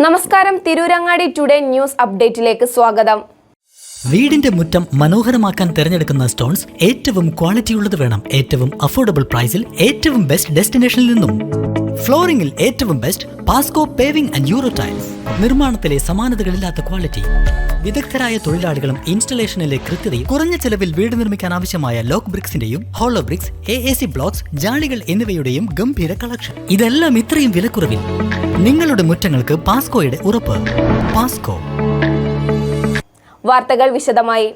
നമസ്കാരം, Tirurangadi today news അപ്ഡേറ്റിലേക്ക് സ്വാഗതം. വീടിന്റെ മുറ്റം മനോഹരമാക്കാൻ തിരഞ്ഞെടുക്കുന്ന സ്റ്റോൺസ് ഏറ്റവും ക്വാളിറ്റിയുള്ളത് വേണം. ഏറ്റവും അഫോർഡബിൾ പ്രൈസിൽ ഏറ്റവും ബെസ്റ്റ് ഡെസ്റ്റിനേഷനിൽ നിന്നും. ഫ്ലോറിംഗിൽ ഏറ്റവും best Pasco paving and euro tiles. നിർമ്മാണത്തിലെ സമാനതകളില്ലാത്ത ക്വാളിറ്റി, വിദഗ്ധരായ തൊഴിലാളികളും ഇൻസ്റ്റലേഷനിലെ കൃത്യതയും, കുറഞ്ഞ ചെലവിൽ വീട് നിർമ്മിക്കാൻ ആവശ്യമായ ലോക്ക് ബ്രിക്സിന്റെയും ഹോളോ ബ്രിക്സ്, AAC ബ്ലോക്സ്, ജാളികൾ എന്നിവയുടെയും ഗംഭീര കളക്ഷൻ. ഇതെല്ലാം ഇത്രയും വിലക്കുറവിൽ. നിങ്ങളുടെ മുറ്റങ്ങൾക്ക് പാസ്കോയുടെ ഉറപ്പ്. പാസ്കോ. വാർത്തകൾ വിശദമായി.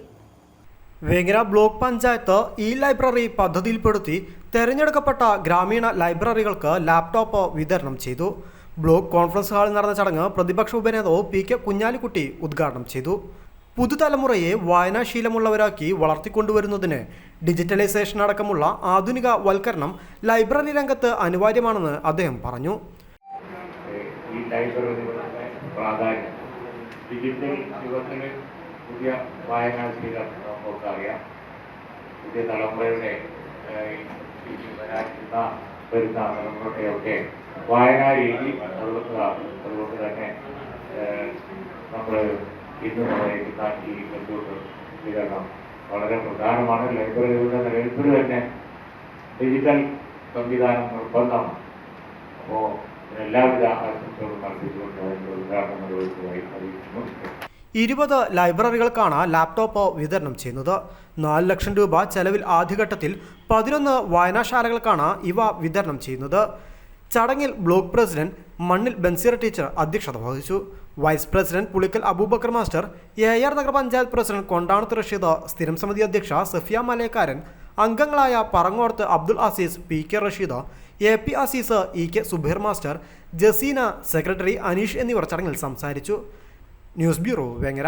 വേങ്ങര ബ്ലോക്ക് പഞ്ചായത്ത് ലൈബ്രറി പദ്ധതിയിൽപ്പെടുത്തി തെരഞ്ഞെടുക്കപ്പെട്ട ഗ്രാമീണ ലൈബ്രറികൾക്ക് ലാപ്ടോപ്പ് വിതരണം ചെയ്തു. ബ്ലോക്ക് കോൺഫറൻസ് ഹാളിൽ നടന്ന ചടങ്ങ് പ്രതിപക്ഷ ഉപനേതാവ് PK കുഞ്ഞാലിക്കുട്ടി ഉദ്ഘാടനം ചെയ്തു. പുതുതലമുറയെ വായനാശീലമുള്ളവരാക്കി വളർത്തിക്കൊണ്ടുവരുന്നതിന് ഡിജിറ്റലൈസേഷൻ അടക്കമുള്ള ആധുനിക വൽക്കരണം ലൈബ്രറി രംഗത്ത് അനിവാര്യമാണെന്ന് അദ്ദേഹം പറഞ്ഞു. പുതിയ വായനാശീലം നമുക്കറിയാം. പുതിയ തലമുറയുടെ വരുന്ന തലമുറയുടെയൊക്കെ വായനാ രീതി അതുകൊണ്ട് തന്നെ നമ്മൾ ഇന്ന് പറയുന്ന ഈ കമ്പ്യൂട്ടർ വിതരണം വളരെ പ്രധാനമാണ്. ലൈബ്രറികളുടെ നിലനിൽപ്പിന് തന്നെ ഡിജിറ്റൽ സംവിധാനം നിർബന്ധമാണ്. അപ്പോൾ എല്ലാവിധ ആശംസകളും നടത്തിക്കൊണ്ട് അതിൻ്റെ ഉദ്ഘാടനം നിർവഹിച്ചതായി അറിയിക്കുന്നു. 20 ലൈബ്രറികൾക്കാണ് ലാപ്ടോപ്പ് വിതരണം ചെയ്യുന്നത്. 4 ലക്ഷം രൂപ ചെലവിൽ ആദ്യഘട്ടത്തിൽ 11 വായനാശാലകൾക്കാണ് ഇവ വിതരണം ചെയ്യുന്നത്. ചടങ്ങിൽ ബ്ലോക്ക് പ്രസിഡന്റ് മണ്ണിൽ ബൻസീർ ടീച്ചർ അധ്യക്ഷത വഹിച്ചു. Vice president Pulikkal Abubakar master, AR നഗരപഞ്ചായത്ത് പ്രസിഡന്റ് കൊണ്ടാണത്ത് റഷീദ്, സ്ഥിരം സമിതി അധ്യക്ഷ സഫിയ മലയക്കാരൻ, അംഗങ്ങളായ Parangodath Abdul Aziz, PK Rasheed, AP Aziz, EK Zubair master, Jasina, secretary Aneesh എന്നിവർ ചടങ്ങിൽ സംസാരിച്ചു. News bureau, Vengara.